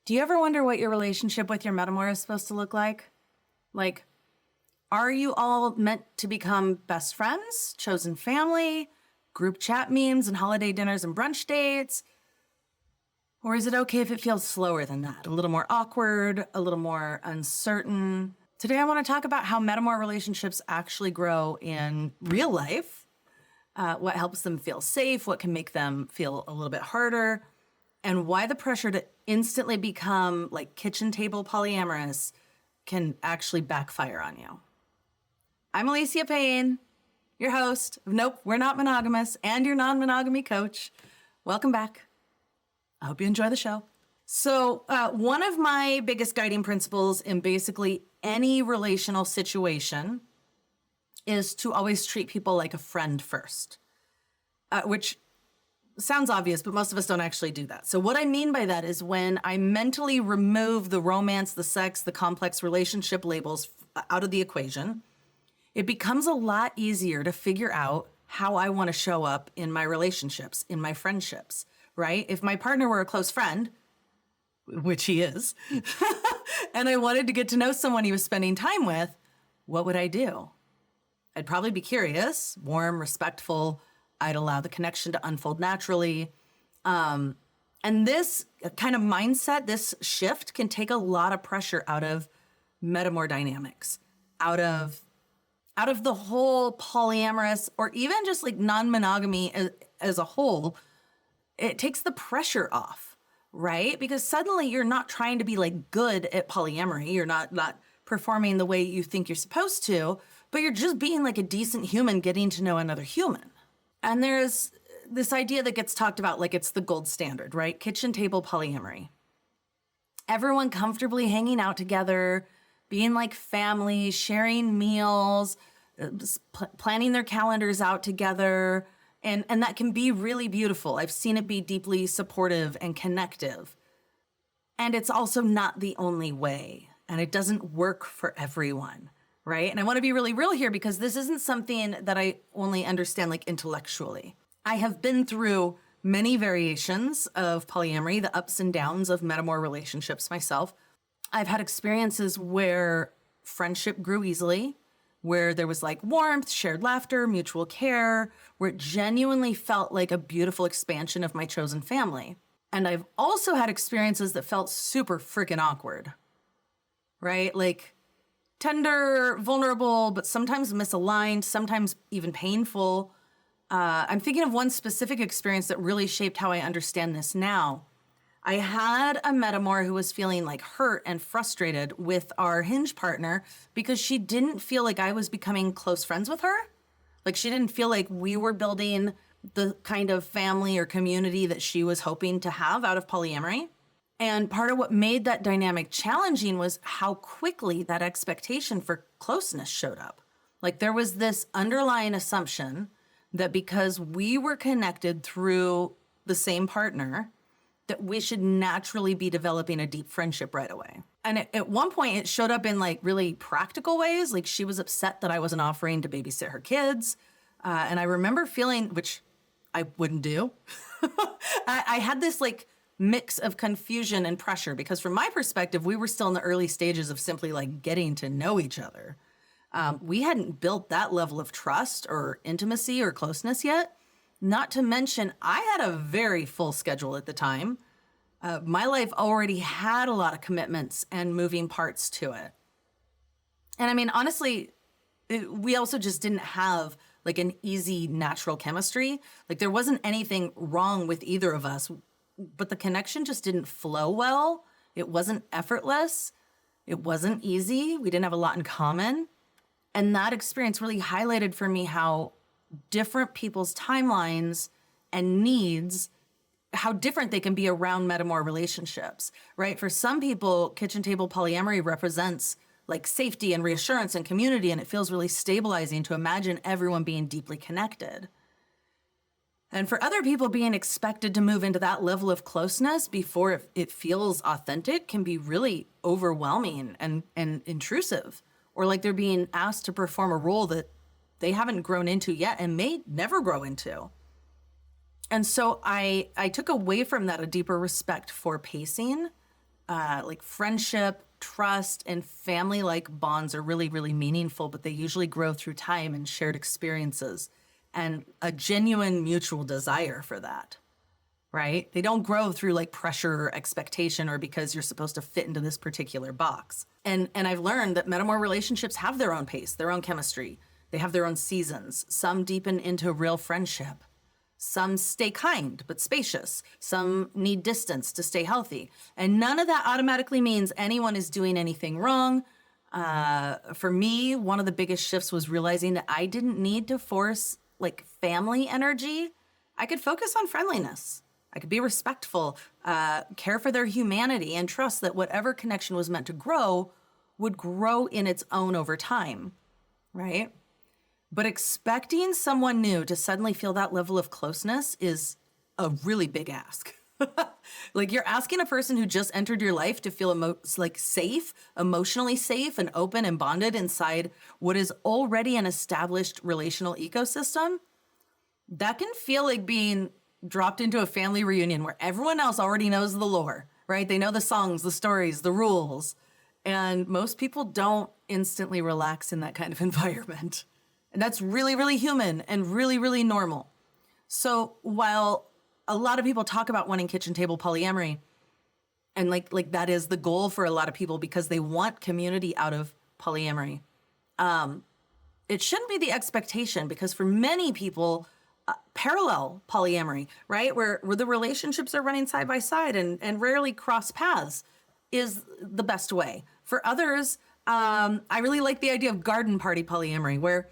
Do you ever wonder what your relationship with your Metamour is supposed to look like? Like, are you all meant to become best friends, chosen family, group chat memes and holiday dinners and brunch dates? Or is it okay if it feels slower than that, a little more awkward, a little more uncertain? Today, I want to talk about how Metamour relationships actually grow in real life, what helps them feel safe, what can make them feel a little bit harder, and why the pressure to instantly become like kitchen table polyamorous can actually backfire on you. I'm Ellecia Paine, your host of Nope, We're Not Monogamous and your non-monogamy coach. Welcome back. I hope you enjoy the show. So one of my biggest guiding principles in basically any relational situation is to always treat people like a friend first, which sounds obvious, but most of us don't actually do that. So what I mean by that is when I mentally remove the romance, the sex, the complex relationship labels out of the equation, it becomes a lot easier to figure out how I want to show up in my relationships, in my friendships, right? If my partner were a close friend, which he is, and I wanted to get to know someone he was spending time with, what would I do? I'd probably be curious, warm, respectful. I'd allow the connection to unfold naturally. And this kind of mindset, this shift can take a lot of pressure out of Metamour dynamics, out of the whole polyamorous or even just like non-monogamy as a whole. It takes the pressure off, right? Because suddenly you're not trying to be like good at polyamory. You're not performing the way you think you're supposed to, but you're just being like a decent human getting to know another human. And there's this idea that gets talked about like it's the gold standard, right? Kitchen table polyamory. Everyone comfortably hanging out together, being like family, sharing meals, planning their calendars out together. And that can be really beautiful. I've seen it be deeply supportive and connective. And it's also not the only way. And it doesn't work for everyone. Right? And I want to be really real here because this isn't something that I only understand like intellectually. I have been through many variations of polyamory, the ups and downs of Metamour relationships myself. I've had experiences where friendship grew easily, where there was like warmth, shared laughter, mutual care, where it genuinely felt like a beautiful expansion of my chosen family. And I've also had experiences that felt super freaking awkward, right? Like tender, vulnerable, but sometimes misaligned, sometimes even painful. I'm thinking of one specific experience that really shaped how I understand this now. I had a Metamour who was feeling like hurt and frustrated with our Hinge partner because she didn't feel like I was becoming close friends with her. Like she didn't feel like we were building the kind of family or community that she was hoping to have out of polyamory. And part of what made that dynamic challenging was how quickly that expectation for closeness showed up. Like there was this underlying assumption that because we were connected through the same partner, that we should naturally be developing a deep friendship right away. And at one point it showed up in like really practical ways. Like she was upset that I wasn't offering to babysit her kids. And I remember feeling, which I wouldn't do. I had this like mix of confusion and pressure because from my perspective, we were still in the early stages of simply like getting to know each other. We hadn't built that level of trust or intimacy or closeness yet. Not to mention, I had a very full schedule at the time. My life already had a lot of commitments and moving parts to it. And I mean, honestly, we also just didn't have like an easy natural chemistry. Like there wasn't anything wrong with either of us, but the connection just didn't flow well. It wasn't effortless. It wasn't easy. We didn't have a lot in common. And that experience really highlighted for me how different people's timelines and needs, how different they can be around Metamour relationships, right? For some people, kitchen table polyamory represents like safety and reassurance and community, and it feels really stabilizing to imagine everyone being deeply connected. And for other people, being expected to move into that level of closeness before it feels authentic can be really overwhelming and intrusive, or like they're being asked to perform a role that they haven't grown into yet and may never grow into. And so I took away from that a deeper respect for pacing like friendship, trust, and family-like bonds are really, really meaningful, but they usually grow through time and shared experiences and a genuine mutual desire for that, right? They don't grow through like pressure or expectation or because you're supposed to fit into this particular box. And I've learned that Metamour relationships have their own pace, their own chemistry. They have their own seasons. Some deepen into real friendship. Some stay kind but spacious. Some need distance to stay healthy. And none of that automatically means anyone is doing anything wrong. For me, one of the biggest shifts was realizing that I didn't need to force like family energy. I could focus on friendliness. I could be respectful, care for their humanity, and trust that whatever connection was meant to grow would grow in its own over time, right? But expecting someone new to suddenly feel that level of closeness is a really big ask. Like you're asking a person who just entered your life to feel like safe, emotionally safe and open and bonded inside what is already an established relational ecosystem. That can feel like being dropped into a family reunion where everyone else already knows the lore, right? They know the songs, the stories, the rules. And most people don't instantly relax in that kind of environment. And that's really, really human and really, really normal. So while a lot of people talk about wanting kitchen table polyamory, and like that is the goal for a lot of people because they want community out of polyamory, it shouldn't be the expectation because for many people, parallel polyamory, right? Where the relationships are running side by side and rarely cross paths is the best way. For others, I really like the idea of garden party polyamory where,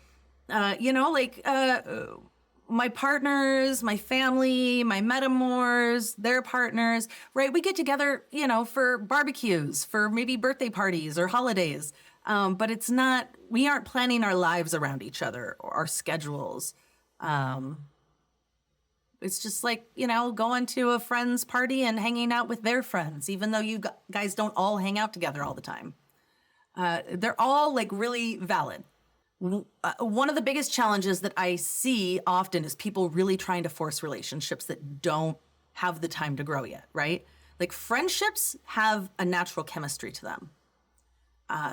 my partners, my family, my Metamours, their partners, right? We get together, for barbecues, for maybe birthday parties or holidays. But we aren't planning our lives around each other or our schedules. It's just like, going to a friend's party and hanging out with their friends, even though you guys don't all hang out together all the time. They're all like really valid. One of the biggest challenges that I see often is people really trying to force relationships that don't have the time to grow yet, right? Like friendships have a natural chemistry to them.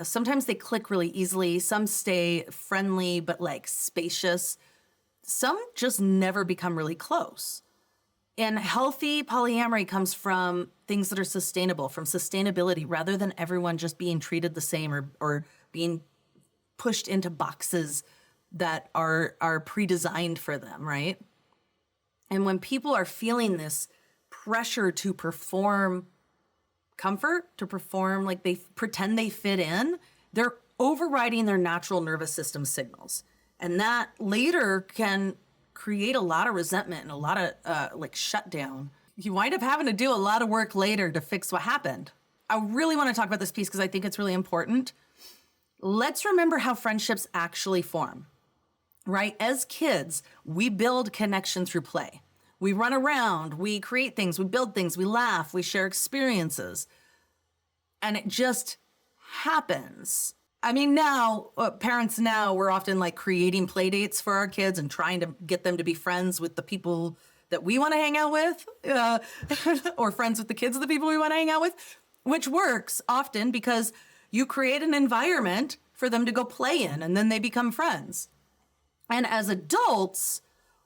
Sometimes they click really easily. Some stay friendly, but like spacious. Some just never become really close. And healthy polyamory comes from things that are sustainable, from sustainability, rather than everyone just being treated the same or being pushed into boxes that are pre-designed for them, right? And when people are feeling this pressure to perform comfort, to perform like they pretend they fit in, they're overriding their natural nervous system signals. And that later can create a lot of resentment and a lot of shutdown. You wind up having to do a lot of work later to fix what happened. I really want to talk about this piece because I think it's really important. Let's remember how friendships actually form, right? As kids, we build connection through play. We run around, we create things, we build things, we laugh, we share experiences. And it just happens. I mean, parents now, we're often like creating play dates for our kids and trying to get them to be friends with the people that we want to hang out with, or friends with the kids of the people we want to hang out with, which works often because you create an environment for them to go play in and then they become friends. And as adults,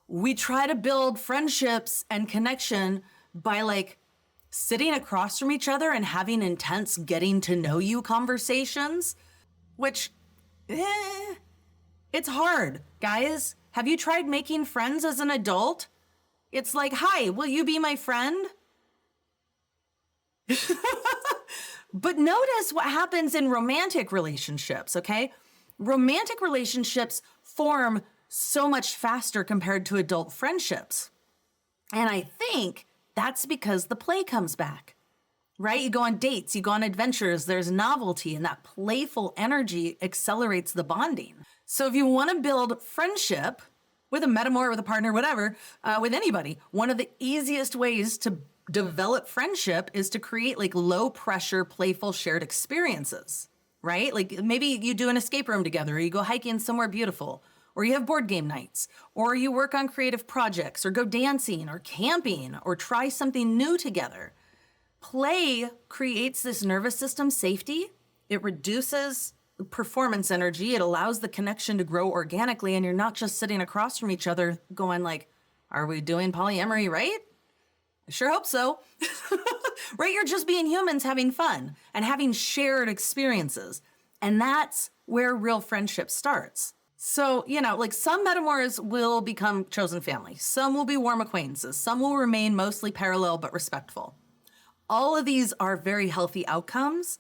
we try to build friendships and connection by like sitting across from each other and having intense getting to know you conversations, which, it's hard, guys. Have you tried making friends as an adult? It's like, hi, will you be my friend? But notice what happens in romantic relationships, okay? Romantic relationships form so much faster compared to adult friendships. And I think that's because the play comes back, right? You go on dates, you go on adventures, there's novelty, and that playful energy accelerates the bonding. So if you want to build friendship with a Metamour, with a partner, whatever, with anybody, one of the easiest ways to develop friendship is to create like low pressure, playful shared experiences, right? Like maybe you do an escape room together, or you go hiking somewhere beautiful, or you have board game nights, or you work on creative projects, or go dancing or camping, or try something new together. Play creates this nervous system safety. It reduces performance energy. It allows the connection to grow organically, and you're not just sitting across from each other going like, are we doing polyamory right? I sure hope so. Right? You're just being humans having fun and having shared experiences. And that's where real friendship starts. So, like some metamours will become chosen family. Some will be warm acquaintances. Some will remain mostly parallel but respectful. All of these are very healthy outcomes.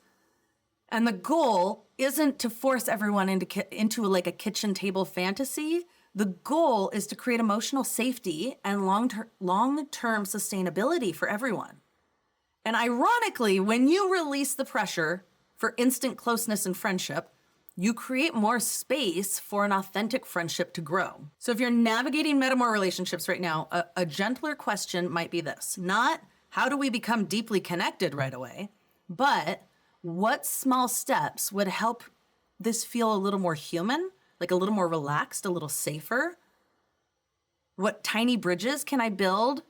And the goal isn't to force everyone into like a kitchen table fantasy. The goal is to create emotional safety and long-term sustainability for everyone. And ironically, when you release the pressure for instant closeness and friendship, you create more space for an authentic friendship to grow. So if you're navigating Metamour relationships right now, a gentler question might be this: not how do we become deeply connected right away, but what small steps would help this feel a little more human, like a little more relaxed, a little safer? What tiny bridges can I build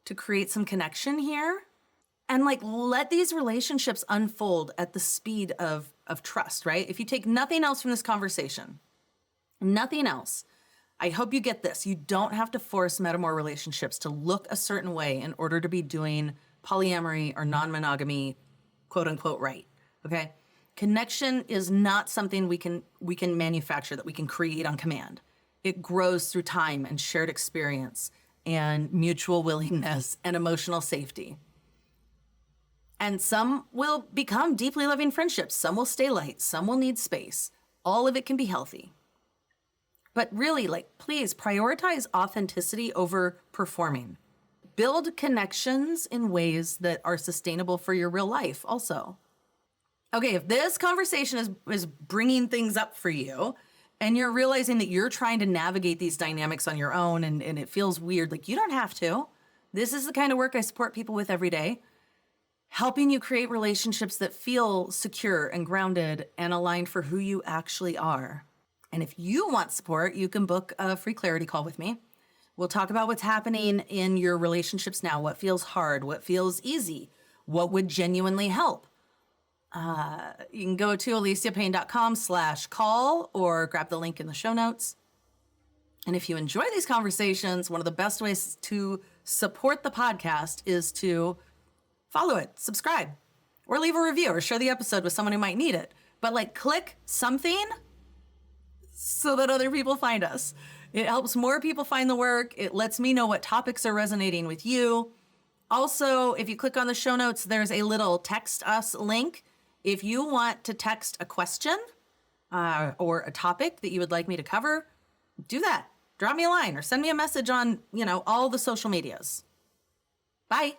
to create some connection here? And like, let these relationships unfold at the speed of trust, right? If you take nothing else from this conversation, nothing else, I hope you get this. You don't have to force Metamour relationships to look a certain way in order to be doing polyamory or non-monogamy, quote unquote, right, okay? Connection is not something we can manufacture, that we can create on command. It grows through time and shared experience and mutual willingness and emotional safety. And some will become deeply loving friendships. Some will stay light. Some will need space. All of it can be healthy. But really, please prioritize authenticity over performing. Build connections in ways that are sustainable for your real life also. Okay, if this conversation is bringing things up for you and you're realizing that you're trying to navigate these dynamics on your own and it feels weird, you don't have to. This is the kind of work I support people with every day. Helping you create relationships that feel secure and grounded and aligned for who you actually are. And if you want support, you can book a free clarity call with me. We'll talk about what's happening in your relationships now, what feels hard, what feels easy, what would genuinely help. You can go to ElleciaPaine.com/call or grab the link in the show notes. And if you enjoy these conversations, one of the best ways to support the podcast is to follow it, subscribe, or leave a review or share the episode with someone who might need it. But click something so that other people find us. It helps more people find the work. It lets me know what topics are resonating with you. Also, if you click on the show notes, there's a little text us link. If you want to text a question or a topic that you would like me to cover, do that. Drop me a line or send me a message on, all the social medias. Bye.